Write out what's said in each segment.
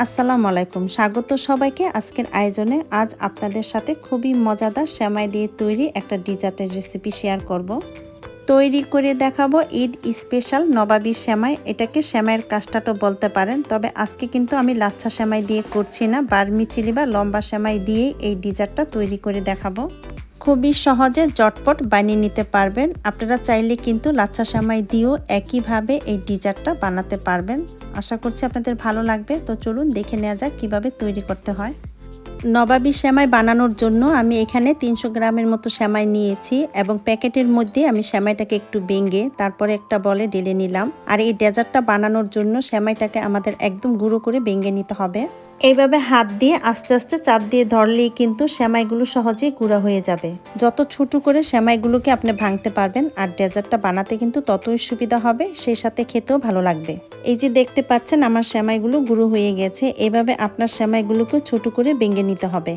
আসসালামু আলাইকুম, স্বাগত সবাইকে আজকের আয়োজনে। আজ আপনাদের সাথে খুবই মজাদার সেমাই দিয়ে তৈরি একটা ডিজার্টের রেসিপি শেয়ার করব। তৈরি করে দেখাবো ঈদ স্পেশাল নবাবী সেমাই। এটাকে সেমাইয়ের কাস্টার্ডও বলতে পারেন, তবে আজকে কিন্তু আমি লাচ্ছা সেমাই দিয়ে করছি না, বার্মিচেলি বা লম্বা সেমাই দিয়ে এই ডিজার্টটা তৈরি করে দেখাবো। খুবই সহজে ঝটপট বানিয়ে নিতে পারবেন। আপনারা চাইলে কিন্তু লাচ্ছা সেমাই দিয়েও একইভাবে এই ডিজার্টটা বানাতে পারবেন। আশা করছি আপনাদের ভালো লাগবে। তো চলুন দেখে নেওয়া যাক কীভাবে তৈরি করতে হয়। নবাবী সেমাই বানানোর জন্য আমি এখানে 300 গ্রামের মতো সেমাই নিয়েছি এবং প্যাকেটের মধ্যে আমি সেমাইটাকে একটু ভেঙে তারপরে একটা বলে ঢেলে নিলাম। আর এই ডেজার্টটা বানানোর জন্য সেমাইটাকে আমাদের একদম গুঁড়ো করে ভেঙে নিতে হবে। এইভাবে হাত দিয়ে আস্তে আস্তে চাপ দিয়ে ধরলেই কিন্তু সেমাইগুলো সহজেই গুঁড়া হয়ে যাবে। যত ছোট করে সেমাইগুলোকে আপনি ভাঙতে পারবেন আর ডেজার্টটা বানাতে কিন্তু ততই সুবিধা হবে, সেই সাথে খেতেও ভালো লাগবে। এই যে দেখতে পাচ্ছেন আমার সেমাইগুলো গুঁড়ো হয়ে গেছে। এভাবে আপনার সেমাইগুলোকে ছোট করে ভেঙে নিতে হবে।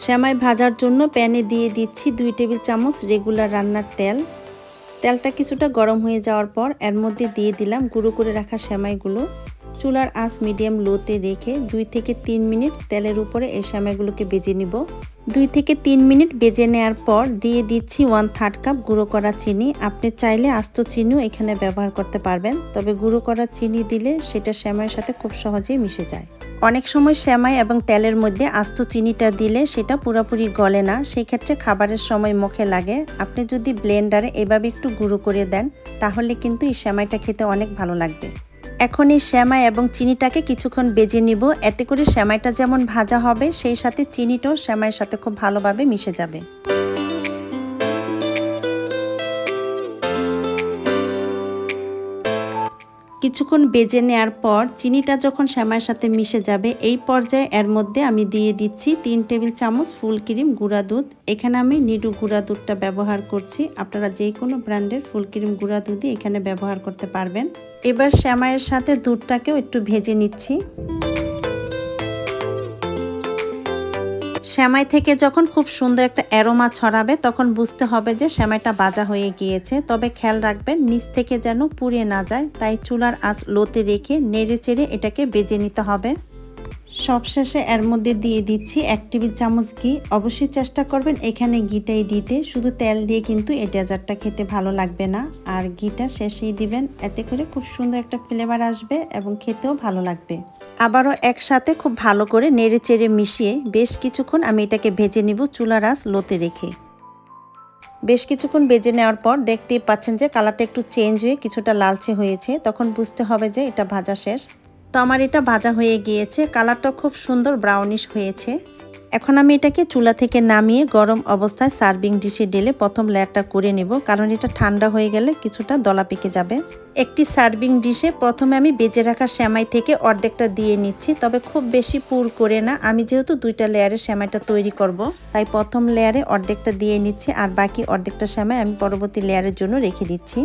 সেমাই ভাজার জন্য প্যানে দিয়ে দিচ্ছি 2 টেবিল চামচ রেগুলার রান্নার তেল। তেলটা কিছুটা গরম হয়ে যাওয়ার পর এর মধ্যে দিয়ে দিলাম গুঁড়ো করে রাখা সেমাইগুলো। চুলার আঁচ মিডিয়াম লোতে রেখে 2 থেকে 3 মিনিট তেলের উপরে এই সেমাইগুলোকে ভেজে নিব। 2 থেকে 3 মিনিট ভেজে নেওয়ার পর দিয়ে দিচ্ছি 1/3 কাপ গুঁড়ো করা চিনি। আপনি চাইলে আস্ত চিনিও এখানে ব্যবহার করতে পারবেন, তবে গুঁড়ো করা চিনি দিলে সেটা সেমাইয়ের সাথে খুব সহজেই মিশে যায়। অনেক সময় সেমাই এবং তেলের মধ্যে আস্ত চিনিটা দিলে সেটা পুরোপুরি গলে না, সেই ক্ষেত্রে খাবারের সময় মুখে লাগে। আপনি যদি ব্লেন্ডারে এভাবে একটু গুঁড়ো করে দেন তাহলে কিন্তু এই সেমাইটা খেতে অনেক ভালো লাগবে। এখন এই সেমাই এবং চিনিটাকে কিছুক্ষণ ভেজে নিব। এতে করে সেমাইটা যেমন ভাজা হবে সেই সাথে চিনিটাও সেমাইয়ের সাথে খুব ভালোভাবে মিশে যাবে। কিছুক্ষণ ভেজে নেওয়ার পর চিনিটা যখন সেমাইয়ের সাথে মিশে যাবে, এই পর্যায়ে এর মধ্যে আমি দিয়ে দিচ্ছি 3 টেবিল চামচ ফুল ক্রিম গুঁড়া দুধ। এখানে আমি নিডু গুঁড়া দুধটা ব্যবহার করছি। আপনারা যে কোনো ব্র্যান্ডের ফুল ক্রিম গুঁড়া দুধই এখানে ব্যবহার করতে পারবেন। এবার সেমাইয়ের সাথে দুধটাকেও একটু ভেজে নিচ্ছি। সেমাই থেকে যখন খুব সুন্দর একটা অ্যারোমা ছড়াবে তখন বুঝতে হবে যে সেমাইটা ভাজা হয়ে গিয়েছে। তবে খেয়াল রাখবেন নিচ থেকে যেন পুড়ে না যায়, তাই চুলার আঁচ লোতে রেখে নেড়ে চেড়ে এটাকে ভেজে নিতে হবে। সবশেষে এর মধ্যে দিয়ে দিচ্ছি 1 টেবিল চামচ ঘি। অবশ্যই চেষ্টা করবেন এখানে ঘিটাই দিতে, শুধু তেল দিয়ে কিন্তু এই ডেজার্টটা খেতে ভালো লাগবে না। আর ঘিটা শেষেই দিবেন, এতে করে খুব সুন্দর একটা ফ্লেভার আসবে এবং খেতেও ভালো লাগবে। আবারও একসাথে খুব ভালো করে নেড়ে চেড়ে মিশিয়ে বেশ কিছুক্ষণ আমি এটাকে ভেজে নিব চুলার আঁচ লোতে রেখে। বেশ কিছুক্ষণ ভেজে নেওয়ার পর দেখতেই পাচ্ছেন যে কালারটা একটু চেঞ্জ হয়ে কিছুটা লালচে হয়েছে, তখন বুঝতে হবে যে এটা ভাজা শেষ। তো আমার এটা ভাজা হয়ে গিয়েছে, কালারটা খুব সুন্দর ব্রাউনিশ হয়েছে। এখন আমি এটাকে চুলা থেকে নামিয়ে গরম অবস্থায় সার্ভিং ডিশে ঢেলে প্রথম লেয়ারটা করে নেব, কারণ এটা ঠান্ডা হয়ে গেলে কিছুটা দলা পেকে যাবে। একটি সার্ভিং ডিশে প্রথমে আমি বেজে রাখা সেমাই থেকে অর্ধেকটা দিয়ে নিচ্ছি, তবে খুব বেশি পুর করে না। আমি যেহেতু 2টা লেয়ারে সেমাইটা তৈরি করব, তাই প্রথম লেয়ারে অর্ধেকটা দিয়ে নিচ্ছি আর বাকি অর্ধেকটা সেমাই আমি পরবর্তী লেয়ারের জন্য রেখে দিচ্ছি।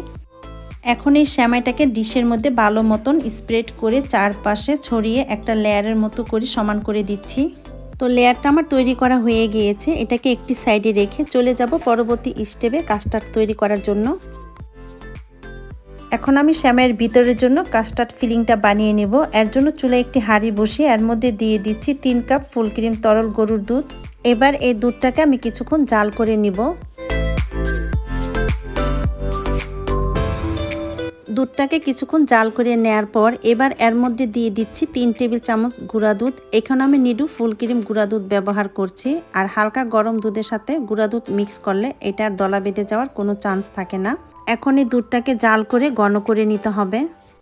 এখন এই সেমাইটাকে ডিশের মধ্যে ভালো মতন স্প্রেড করে চারপাশে ছড়িয়ে একটা লেয়ারের মতো করে সমান করে দিচ্ছি। তো লেয়ারটা আমার তৈরি করা হয়ে গিয়েছে, এটাকে একটি সাইডে রেখে চলে যাব পরবর্তী স্টেপে কাস্টার্ড তৈরি করার জন্য। এখন আমি সেমাইয়ের ভিতরের জন্য কাস্টার্ড ফিলিংটা বানিয়ে নেব। এর জন্য চুলায় একটি হাঁড়ি বসিয়ে এর মধ্যে দিয়ে দিচ্ছি 3 কাপ ফুল ক্রিম তরল গরুর দুধ। এবার এই দুধটাকে আমি কিছুক্ষণ জাল করে নিব। দুধটাকে কিছুক্ষণ জাল করে নেওয়ার পর এবার এর মধ্যে দিয়ে দিচ্ছি 3 টেবিল চামচ গুঁড়া দুধ। এখানে আমি নিডু ফুল ক্রিম গুঁড়া দুধ ব্যবহার করছি। আর হালকা গরম দুধের সাথে গুঁড়া দুধ মিক্স করলে এটার দলা বেঁধে যাওয়ার কোনো চান্স থাকে না। এখন এই দুধটাকে জাল করে ঘন করে নিতে হবে,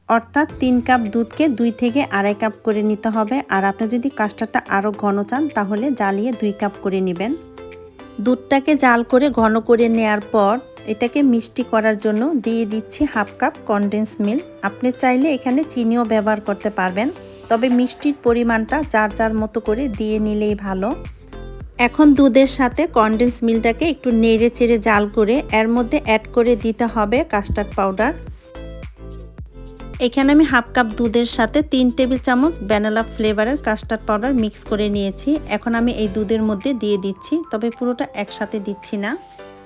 অর্থাৎ 3 কাপ দুধকে 2 থেকে 2.5 কাপ করে নিতে হবে। আর আপনি যদি কাস্টার্ডটা আরও ঘন চান তাহলে জ্বালিয়ে 2 কাপ করে নেবেন। দুধটাকে জাল করে ঘন করে নেওয়ার পর এটাকে মিষ্টি করার জন্য দিয়ে দিচ্ছি 1/2 কাপ কনডেন্স মিল্ক। আপনি চাইলে এখানে চিনিও ব্যবহার করতে পারবেন, তবে মিষ্টির পরিমাণটা যার যার মতো করে দিয়ে নিলেই ভালো। এখন দুধের সাথে কনডেন্স মিল্কটাকে একটু নেড়ে চেড়ে জাল করে এর মধ্যে অ্যাড করে দিতে হবে কাস্টার্ড পাউডার। এখানে আমি 1/2 কাপ দুধের সাথে 3 টেবিল চামচ ভ্যানিলা ফ্লেভারের কাস্টার্ড পাউডার মিক্স করে নিয়েছি। এখন আমি এই দুধের মধ্যে দিয়ে দিচ্ছি, তবে পুরোটা একসাথে দিচ্ছি না।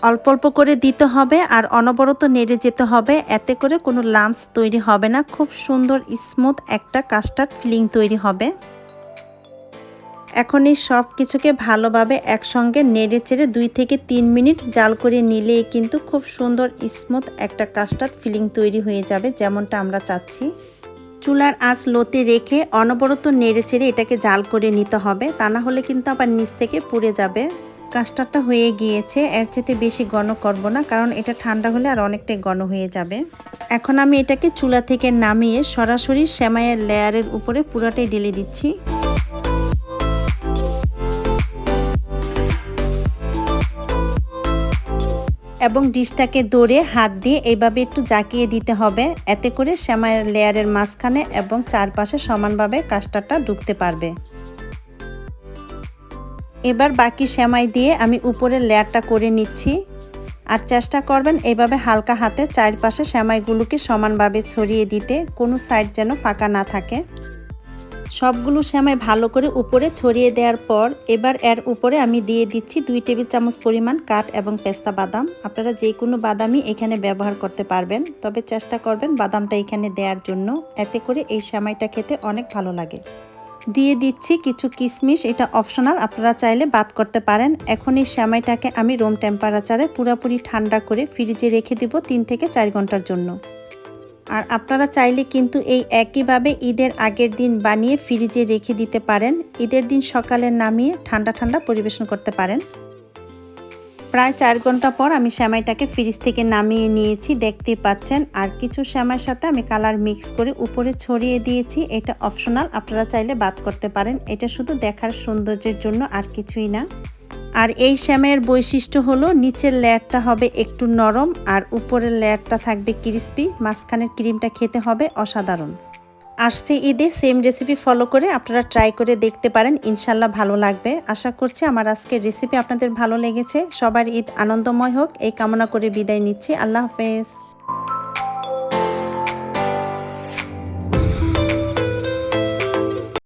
অল্প অল্প করে দিতে হবে আর অনবরত নেড়ে যেতে হবে, এতে করে কোনো লাম্পস তৈরি হবে না। খুব সুন্দর স্মুথ একটা কাস্টার্ড ফিলিং তৈরি হবে। এখন এই সব কিছুকে ভালোভাবে একসঙ্গে নেড়ে চেড়ে 2 থেকে 3 মিনিট জাল করে নিলেই কিন্তু খুব সুন্দর স্মুথ একটা কাস্টার্ড ফিলিং তৈরি হয়ে যাবে, যেমনটা আমরা চাচ্ছি। চুলার আঁচ লোতে রেখে অনবরত নেড়ে চেড়ে এটাকে জাল করে নিতে হবে, তা না হলে কিন্তু আবার নিচ থেকে পুড়ে যাবে। কাস্টার্ডটা হয়ে গিয়েছে, এর চেয়ে বেশি ঘন করব না, কারণ এটা ঠান্ডা হলে আর অনেকটাই ঘন হয়ে যাবে। এখন আমি এটাকে চুলা থেকে নামিয়ে সরাসরি সেমাইয়ের লেয়ারের উপরে পুরোটাই ঢেলে দিচ্ছি। এবং ডিশটাকে ধরে হাত দিয়ে এইভাবে একটু জাকিয়ে দিতে হবে, এতে করে সেমাইয়ের লেয়ারের মাঝখানে এবং চারপাশে সমানভাবে কাস্টার্ডটা ঢুকতে পারবে। এবার বাকি সেমাই দিয়ে আমি উপরের লেয়ারটা করে নিচ্ছি। আর চেষ্টা করবেন এইভাবে হালকা হাতে চারপাশে সেমাইগুলোকে সমানভাবে ছড়িয়ে দিতে, কোনো সাইড যেন ফাঁকা না থাকে। সবগুলো সেমাই ভালো করে উপরে ছড়িয়ে দেওয়ার পর এবার এর উপরে আমি দিয়ে দিচ্ছি 2 টেবিল চামচ পরিমাণ কাঠ এবং পেস্তা বাদাম। আপনারা যে কোনো বাদামই এখানে ব্যবহার করতে পারবেন, তবে চেষ্টা করবেন বাদামটা এখানে দেওয়ার জন্য, এতে করে এই সেমাইটা খেতে অনেক ভালো লাগে। দিয়ে দিচ্ছি কিছু কিশমিশ, এটা অপশনাল, আপনারা চাইলে বাদ করতে পারেন। এখন এই সেমাইটাকে আমি রুম টেম্পারেচারে পুরোপুরি ঠান্ডা করে ফ্রিজে রেখে দেব 3 থেকে 4 ঘন্টার জন্য। আর আপনারা চাইলে কিন্তু এই একইভাবে ঈদের আগের দিন বানিয়ে ফ্রিজে রেখে দিতে পারেন, ঈদের দিন সকালে নামিয়ে ঠান্ডা ঠান্ডা পরিবেশন করতে পারেন। প্রায় 4 ঘন্টা পর আমি সেমাইটাকে ফ্রিজ থেকে নামিয়ে নিয়েছি, দেখতেই পাচ্ছেন। আর কিছু সেমাইয়ের সাথে আমি কালার মিক্স করে উপরে ছড়িয়ে দিয়েছি, এটা অপশনাল, আপনারা চাইলে বাদ করতে পারেন। এটা শুধু দেখার সৌন্দর্যের জন্য, আর কিছুই না। আর এই সেমাইয়ের বৈশিষ্ট্য হলো নিচের লেয়ারটা হবে একটু নরম আর উপরের লেয়ারটা থাকবে ক্রিস্পি, মাঝখানের ক্রিমটা খেতে হবে অসাধারণ। আসছে ঈদে সেম রেসিপি ফলো করে আপনারা ট্রাই করে দেখতে পারেন, ইনশাল্লাহ ভালো লাগবে। আশা করছি আমার আজকের রেসিপি আপনাদের ভালো লেগেছে। সবার ঈদ আনন্দময় হোক এই কামনা করে বিদায় নিচ্ছি। আল্লাহ হাফেজ।